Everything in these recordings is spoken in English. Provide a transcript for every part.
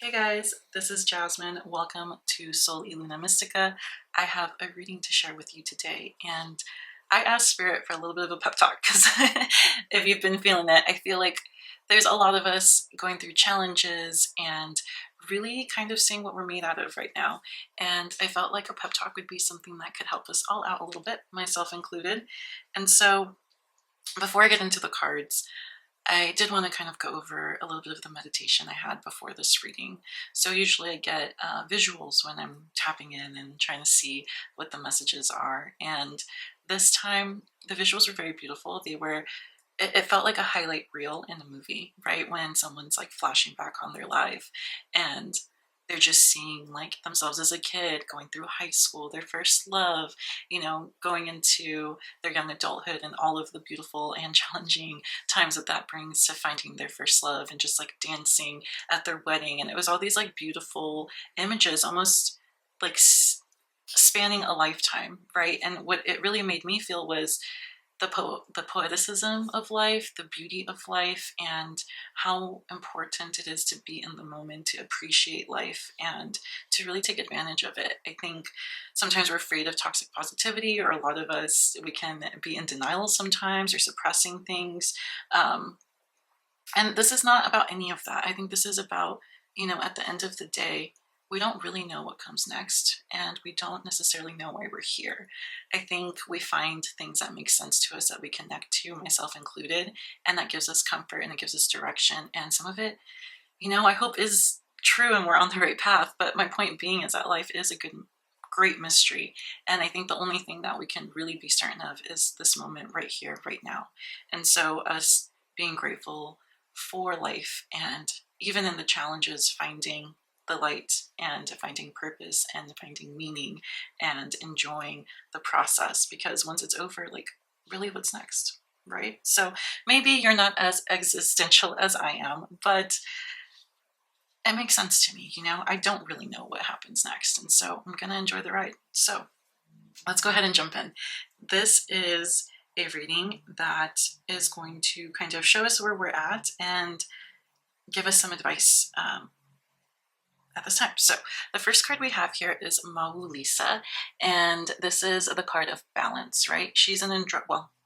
Hey guys, this is Jasmine. Welcome to Soul y Luna Mystica. I have a reading to share with you today, and I asked Spirit for a little bit of a pep talk because if you've been feeling it, I feel like there's a lot of us going through challenges and really kind of seeing what we're made out of right now. And I felt like a pep talk would be something that could help us all out a little bit, myself included. And so before I get into the cards, I did want to kind of go over a little bit of the meditation I had before this reading. So usually I get visuals when I'm tapping in and trying to see what the messages are. And this time the visuals were very beautiful. It felt like a highlight reel in a movie, right? When someone's like flashing back on their life and they're just seeing like themselves as a kid going through high school, their first love, going into their young adulthood and all of the beautiful and challenging times that brings to finding their first love and just like dancing at their wedding. And it was all these like beautiful images, almost like spanning a lifetime, right? And what it really made me feel was the poeticism of life, the beauty of life, and how important it is to be in the moment, to appreciate life, and to really take advantage of it. I think sometimes we're afraid of toxic positivity, or a lot of us, we can be in denial sometimes or suppressing things. Um, and this is not about any of that. I think this is about, at the end of the day, we don't really know what comes next, and we don't necessarily know why we're here. I think we find things that make sense to us that we connect to, myself included, and that gives us comfort and it gives us direction. And some of it, I hope is true and we're on the right path. But my point being is that life is a great mystery. And I think the only thing that we can really be certain of is this moment right here, right now. And so, us being grateful for life and even in the challenges, finding the light and finding purpose and finding meaning and enjoying the process, because once it's over, like, really, what's next, right? So maybe you're not as existential as I am, but it makes sense to me. I don't really know what happens next, and so I'm gonna enjoy the ride. So let's go ahead and jump in. This is a reading that is going to kind of show us where we're at and give us some advice at this time. So the first card we have here is Maulisa, and this is the card of balance, right? She's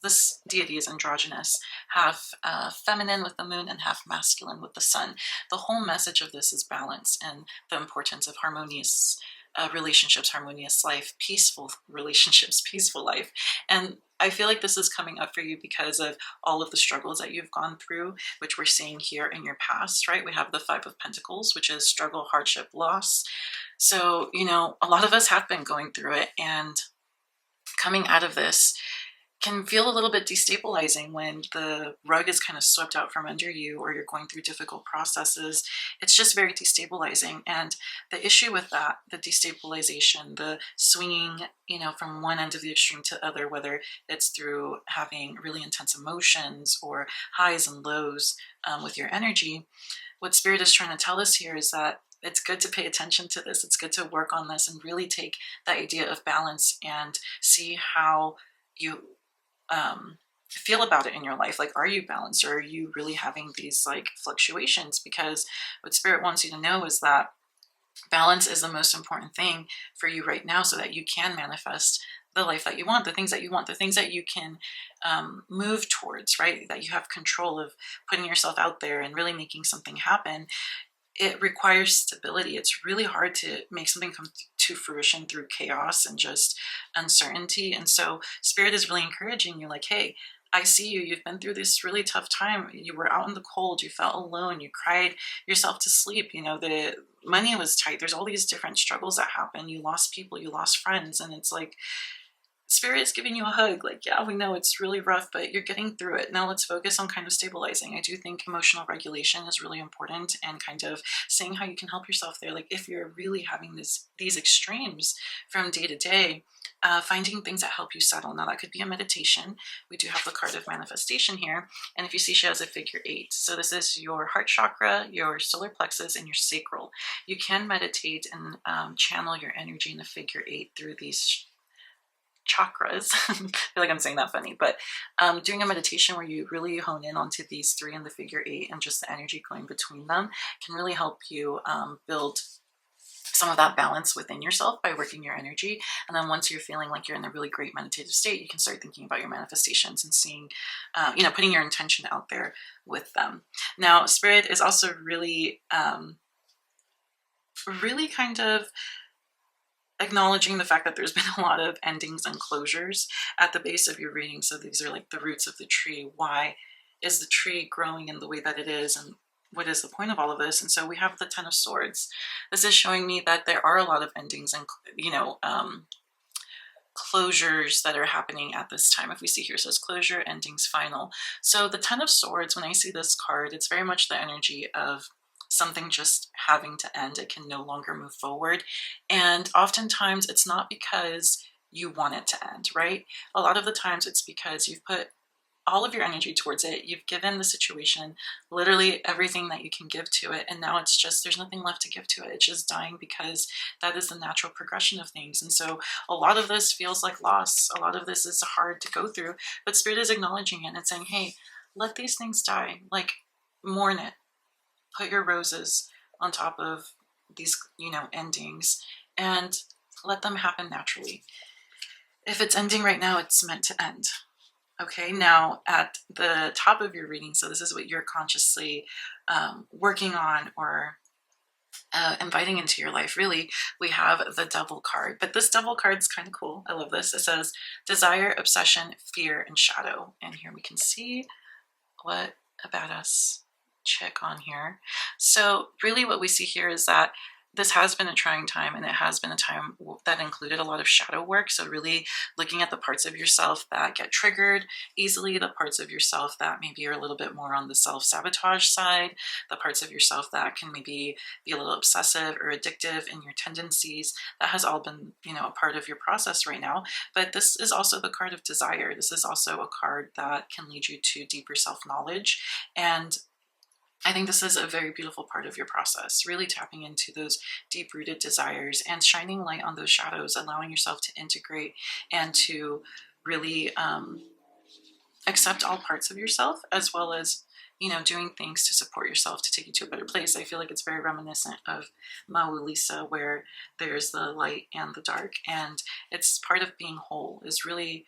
this deity is androgynous, half feminine with the moon and half masculine with the sun. The whole message of this is balance and the importance of harmonious relationships, harmonious life, peaceful relationships, peaceful life. And I feel like this is coming up for you because of all of the struggles that you've gone through, which we're seeing here in your past, right? We have the Five of Pentacles, which is struggle, hardship, loss. So, a lot of us have been going through it, and coming out of this can feel a little bit destabilizing when the rug is kind of swept out from under you or you're going through difficult processes. It's just very destabilizing. And the issue with that, the destabilization, the swinging, from one end of the extreme to the other, whether it's through having really intense emotions or highs and lows with your energy, what Spirit is trying to tell us here is that it's good to pay attention to this. It's good to work on this and really take the idea of balance and see how you feel about it in your life. Like, are you balanced, or are you really having these like fluctuations? Because what Spirit wants you to know is that balance is the most important thing for you right now, so that you can manifest the life that you want, the things that you want, the things that you can move towards, right? That you have control of putting yourself out there and really making something happen. It requires stability. It's really hard to make something come to fruition through chaos and just uncertainty. And so Spirit is really encouraging you, like, hey, I see you. You've been through this really tough time. You were out in the cold. You felt alone. You cried yourself to sleep. The money was tight. There's all these different struggles that happen. You lost people. You lost friends. And it's like, Spirit is giving you a hug. Like, yeah, we know it's really rough, but you're getting through it. Now let's focus on kind of stabilizing. I do think emotional regulation is really important, and kind of seeing how you can help yourself there. Like, if you're really having these extremes from day to day, finding things that help you settle. Now that could be a meditation. We do have the card of manifestation here. And if you see, she has a figure 8. So this is your heart chakra, your solar plexus, and your sacral. You can meditate and channel your energy in the figure 8 through these chakras. I feel like I'm saying that funny, but doing a meditation where you really hone in onto these three and the figure eight and just the energy going between them can really help you build some of that balance within yourself by working your energy. And then once you're feeling like you're in a really great meditative state, you can start thinking about your manifestations and seeing, putting your intention out there with them. Now, Spirit is also really, really kind of acknowledging the fact that there's been a lot of endings and closures at the base of your reading. So these are like the roots of the tree. Why is the tree growing in the way that it is? And what is the point of all of this? And so we have the Ten of Swords. This is showing me that there are a lot of endings and, closures that are happening at this time. If we see here, it says closure, endings, final. So the Ten of Swords, when I see this card, it's very much the energy of something just having to end. It can no longer move forward. And oftentimes it's not because you want it to end, right? A lot of the times it's because you've put all of your energy towards it. You've given the situation literally everything that you can give to it. And now it's just, there's nothing left to give to it. It's just dying because that is the natural progression of things. And so a lot of this feels like loss. A lot of this is hard to go through, but Spirit is acknowledging it and saying, hey, let these things die. Like, mourn it. Put your roses on top of these, endings and let them happen naturally. If it's ending right now, it's meant to end. Okay, now at the top of your reading, so this is what you're consciously working on or inviting into your life, really, we have the Devil card. But this Devil card is kind of cool. I love this. It says desire, obsession, fear, and shadow. And here we can see what a badass chick on here. So really what we see here is that this has been a trying time, and it has been a time that included a lot of shadow work. So really looking at the parts of yourself that get triggered easily, the parts of yourself that maybe are a little bit more on the self-sabotage side, the parts of yourself that can maybe be a little obsessive or addictive in your tendencies. That has all been, a part of your process right now. But this is also the card of desire. This is also a card that can lead you to deeper self-knowledge. And I think this is a very beautiful part of your process, really tapping into those deep-rooted desires and shining light on those shadows, allowing yourself to integrate and to really accept all parts of yourself, as well as, doing things to support yourself to take you to a better place. I feel like it's very reminiscent of Maui Lisa, where there's the light and the dark, and it's part of being whole, is really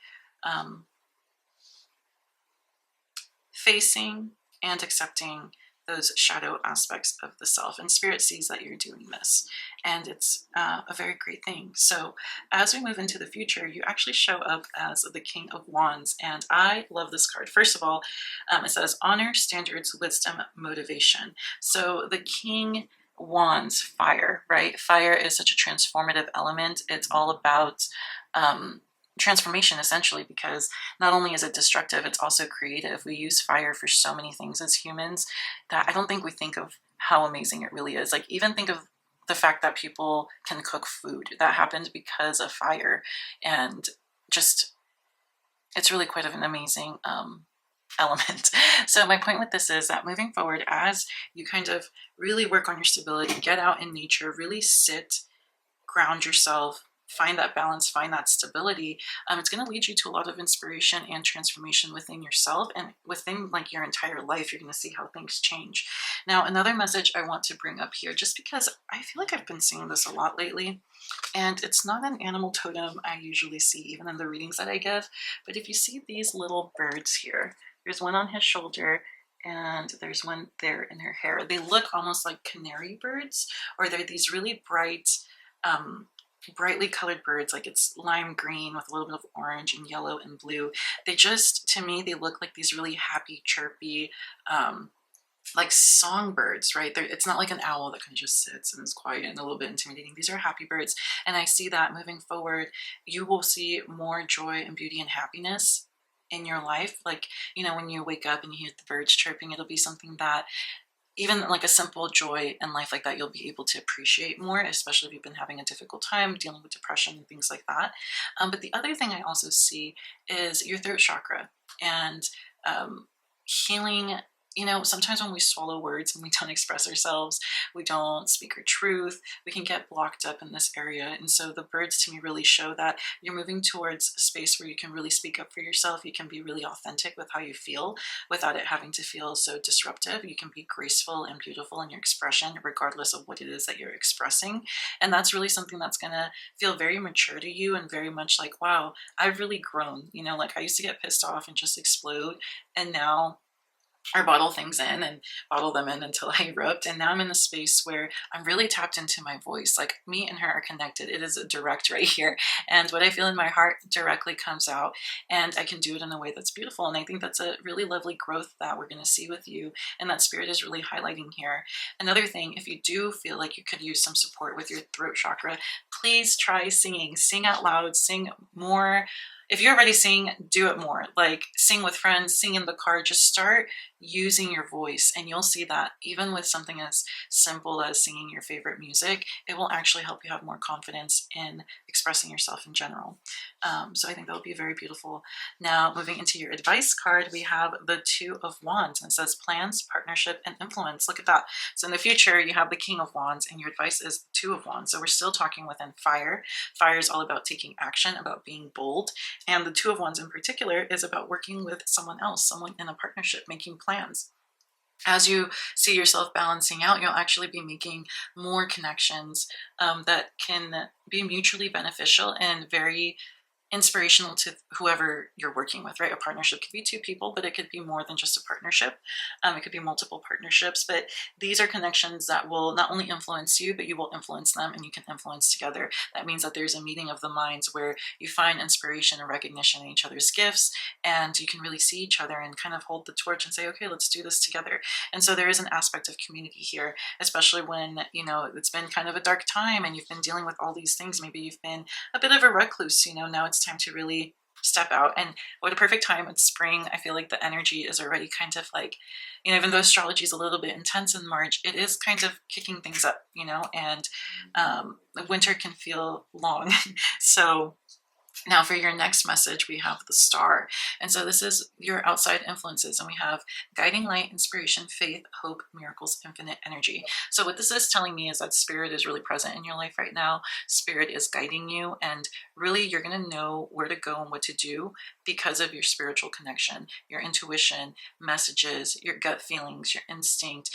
facing and accepting those shadow aspects of the self. And Spirit sees that you're doing this, and it's a very great thing. So as we move into the future, you actually show up as the King of Wands, and I love this card. First of all, it says honor, standards, wisdom, motivation. So the King Wands, fire, right? Fire is such a transformative element. It's all about transformation, essentially, because not only is it destructive, it's also creative. We use fire for so many things as humans that I don't think we think of how amazing it really is. Like, even think of the fact that people can cook food. That happened because of fire. And just, it's really quite an amazing element. So my point with this is that moving forward, as you kind of really work on your stability, get out in nature, really sit, ground yourself, find that balance, find that stability, it's going to lead you to a lot of inspiration and transformation within yourself, and within like your entire life. You're going to see how things change. Now, another message I want to bring up here, just because I feel like I've been seeing this a lot lately, and it's not an animal totem I usually see even in the readings that I give, but if you see these little birds here, there's one on his shoulder and there's one there in her hair. They look almost like canary birds, or they're these really brightly colored birds, like it's lime green with a little bit of orange and yellow and blue. They just, to me, they look like these really happy, chirpy, like songbirds, right? It's not like an owl that kind of just sits and is quiet and a little bit intimidating. These are happy birds. And I see that moving forward, you will see more joy and beauty and happiness in your life. Like, when you wake up and you hear the birds chirping, it'll be something that, even like a simple joy in life like that, you'll be able to appreciate more, especially if you've been having a difficult time dealing with depression and things like that. But the other thing I also see is your throat chakra, and healing, you know, sometimes when we swallow words and we don't express ourselves, we don't speak our truth, we can get blocked up in this area. And so the birds to me really show that you're moving towards a space where you can really speak up for yourself. You can be really authentic with how you feel without it having to feel so disruptive. You can be graceful and beautiful in your expression, regardless of what it is that you're expressing. And that's really something that's going to feel very mature to you and very much like, wow, I've really grown. You know, like I used to get pissed off and just explode. And now or bottle things in and bottle them in until I erupt. And now I'm in a space where I'm really tapped into my voice. Like me and her are connected. It is a direct right here. And what I feel in my heart directly comes out, and I can do it in a way that's beautiful. And I think that's a really lovely growth that we're going to see with you. And that spirit is really highlighting here. Another thing, if you do feel like you could use some support with your throat chakra, please try singing. Sing out loud, sing more. If you're already singing, do it more. Like sing with friends, sing in the car, just start using your voice, and you'll see that even with something as simple as singing your favorite music, it will actually help you have more confidence in expressing yourself in general. So I think that will be very beautiful. Now, moving into your advice card, we have the Two of Wands, and it says plans, partnership, and influence. Look at that. So in the future, you have the King of Wands, and your advice is the Two of Wands. So we're still talking within fire. Fire is all about taking action, about being bold. And the Two of Wands in particular is about working with someone else, someone in a partnership, making plans. As you see yourself balancing out, you'll actually be making more connections that can be mutually beneficial and very inspirational to whoever you're working with, right? A partnership could be two people, but it could be more than just a partnership. It could be multiple partnerships, but these are connections that will not only influence you, but you will influence them and you can influence together. That means that there's a meeting of the minds where you find inspiration and recognition in each other's gifts, and you can really see each other and kind of hold the torch and say, okay, let's do this together. And so there is an aspect of community here, especially when, you know, it's been kind of a dark time and you've been dealing with all these things. Maybe you've been a bit of a recluse, you know, now it's time to really step out. And what a perfect time. It's spring. I feel like the energy is already kind of like, you know, even though astrology is a little bit intense in March, it is kind of kicking things up, you know, and winter can feel long. So now for your next message, we have the Star. And so this is your outside influences, and we have guiding light, inspiration, faith, hope, miracles, infinite energy. So what this is telling me is that spirit is really present in your life right now. Spirit is guiding you, and really you're going to know where to go and what to do because of your spiritual connection, your intuition, messages, your gut feelings, your instinct,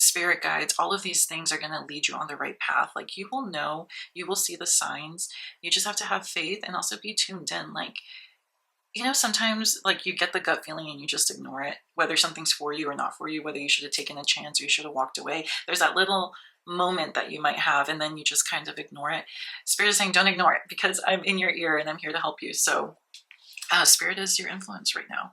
spirit guides. All of these things are going to lead you on the right path. Like you will know, you will see the signs. You just have to have faith and also be tuned in. Like, you know, sometimes like you get the gut feeling and you just ignore it, whether something's for you or not for you, whether you should have taken a chance or you should have walked away. There's that little moment that you might have, and then you just kind of ignore it. Spirit is saying, don't ignore it because I'm in your ear and I'm here to help you. So spirit is your influence right now.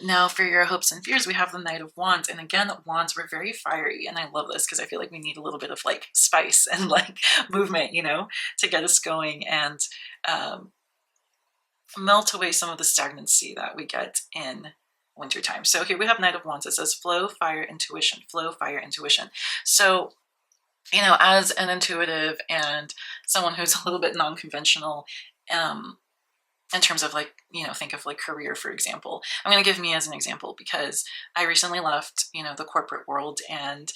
Now for your hopes and fears, we have the Knight of Wands. And again, wands were very fiery. And I love this because I feel like we need a little bit of like spice and like movement, you know, to get us going and melt away some of the stagnancy that we get in wintertime. So here we have Knight of Wands. It says flow, fire, intuition, flow, fire, intuition. So, you know, as an intuitive and someone who's a little bit non-conventional, in terms of like, you know, think of like career, for example. I'm going to give me as an example because I recently left, you know, the corporate world and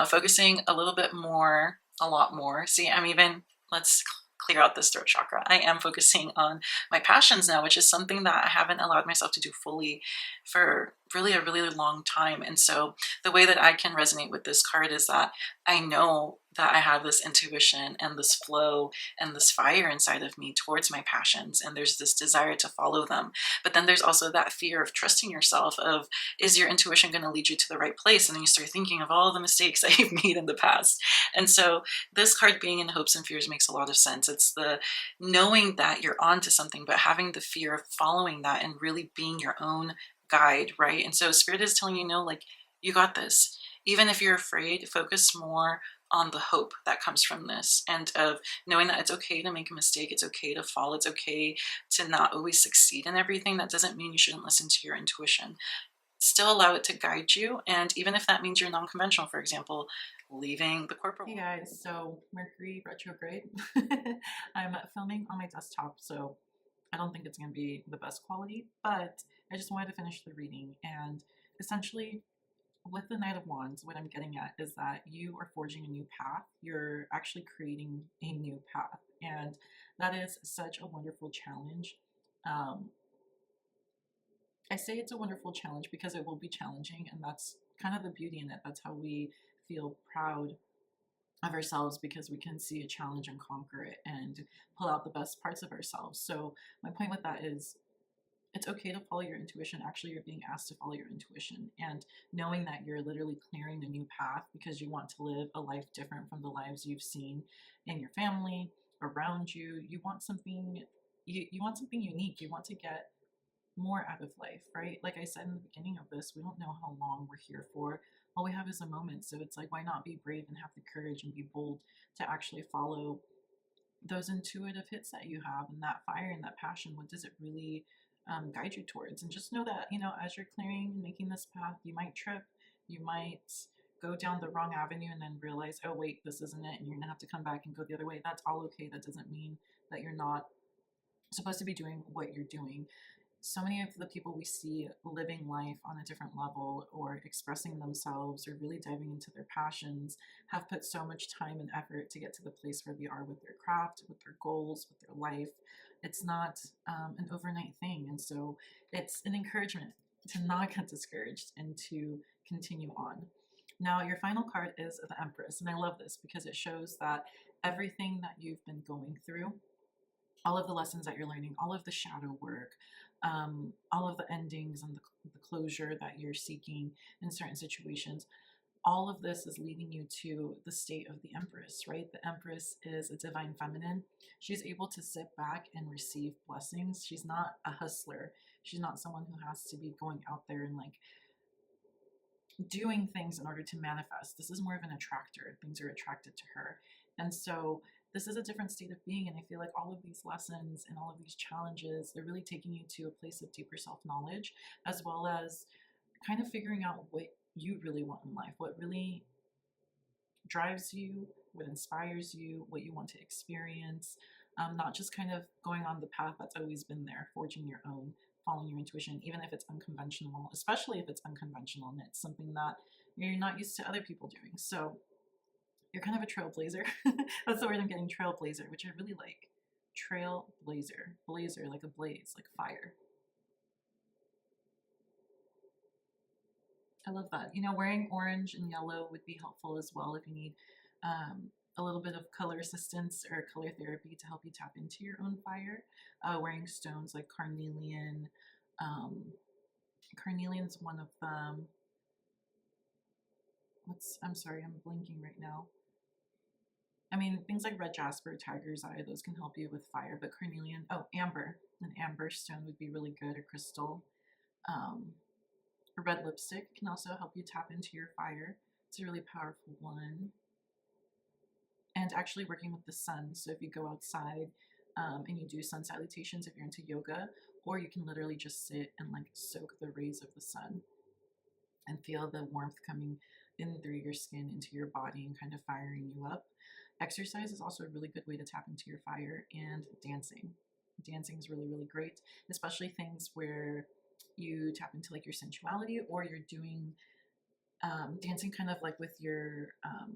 focusing a little bit more, a lot more. See, I'm even, let's clear out this throat chakra. I am focusing on my passions now, which is something that I haven't allowed myself to do fully for really a really long time. And so the way that I can resonate with this card is that I know that I have this intuition and this flow and this fire inside of me towards my passions, and there's this desire to follow them. But then there's also that fear of trusting yourself of, is your intuition going to lead you to the right place? And then you start thinking of all the mistakes that you've made in the past. And so this card being in hopes and fears makes a lot of sense. It's the knowing that you're onto something, but having the fear of following that and really being your own guide, right? And so spirit is telling you, no, like you got this. Even if you're afraid, focus more on the hope that comes from this, and of knowing that it's okay to make a mistake, it's okay to fall, it's okay to not always succeed in everything. That doesn't mean you shouldn't listen to your intuition. Still allow it to guide you, and even if that means you're non-conventional, for example, leaving the corporate world. Hey guys, so Mercury retrograde. I'm filming on my desktop, so I don't think it's going to be the best quality, but I just wanted to finish the reading, and essentially, with the Knight of Wands, what I'm getting at is that you are forging a new path. You're actually creating a new path. And that is such a wonderful challenge. Um, I say it's a wonderful challenge because it will be challenging, and that's kind of the beauty in it. That's how we feel proud of ourselves, because we can see a challenge and conquer it and pull out the best parts of ourselves. So, my point with that is it's okay to follow your intuition. Actually, you're being asked to follow your intuition, and knowing that you're literally clearing a new path because you want to live a life different from the lives you've seen in your family, around you. You want something. You want something unique. You want to get more out of life, right? Like I said in the beginning of this, we don't know how long we're here for. All we have is a moment. So it's like, why not be brave and have the courage and be bold to actually follow those intuitive hits that you have, and that fire and that passion? What does it really guide you towards? And just know that, as you're clearing and making this path, you might trip, you might go down the wrong avenue and then realize, oh, wait, this isn't it. And you're going to have to come back and go the other way. That's all okay. That doesn't mean that you're not supposed to be doing what you're doing. So many of the people we see living life on a different level, or expressing themselves, or really diving into their passions, have put so much time and effort to get to the place where they are with their craft, with their goals, with their life. It's not an overnight thing. And so it's an encouragement to not get discouraged and to continue on. Now, your final card is the Empress. And I love this because it shows that everything that you've been going through, all of the lessons that you're learning, all of the shadow work, all of the endings and the closure that you're seeking in certain situations, all of this is leading you to the state of the Empress, right? The Empress is a divine feminine. She's able to sit back and receive blessings. She's not a hustler. She's not someone who has to be going out there and like doing things in order to manifest. This is more of an attractor. Things are attracted to her. And so this is a different state of being. And I feel like all of these lessons and all of these challenges, they're really taking you to a place of deeper self-knowledge, as well as kind of figuring out what you really want in life, what really drives you, what inspires you, what you want to experience. Not just kind of going on the path that's always been there, forging your own, following your intuition, even if it's unconventional, especially if it's unconventional and it's something that you're not used to other people doing. So you're kind of a trailblazer. That's the word I'm getting, trailblazer, which I really like. Trailblazer, blazer, like a blaze, like fire. I love that. Wearing orange and yellow would be helpful as well if you need a little bit of color assistance or color therapy to help you tap into your own fire. Wearing stones like carnelian. Carnelian's one of them. I'm sorry, I'm blinking right now. I mean, things like red jasper, tiger's eye, those can help you with fire, but carnelian, amber. An amber stone would be really good, a crystal. A red lipstick can also help you tap into your fire. It's a really powerful one. And actually working with the sun. So if you go outside and you do sun salutations, if you're into yoga, or you can literally just sit and like soak the rays of the sun and feel the warmth coming in through your skin into your body and kind of firing you up. Exercise is also a really good way to tap into your fire, and dancing. Dancing is really, really great, especially things where you tap into like your sensuality, or you're doing dancing kind of like with your, oh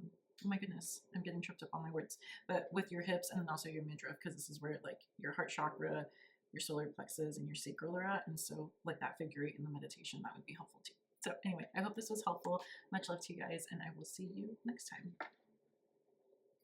my goodness, I'm getting tripped up on my words, but with your hips and then also your midriff, because this is where like your heart chakra, your solar plexus, and your sacral are at. And so like that figure eight in the meditation, that would be helpful too. So anyway, I hope this was helpful. Much love to you guys, and I will see you next time.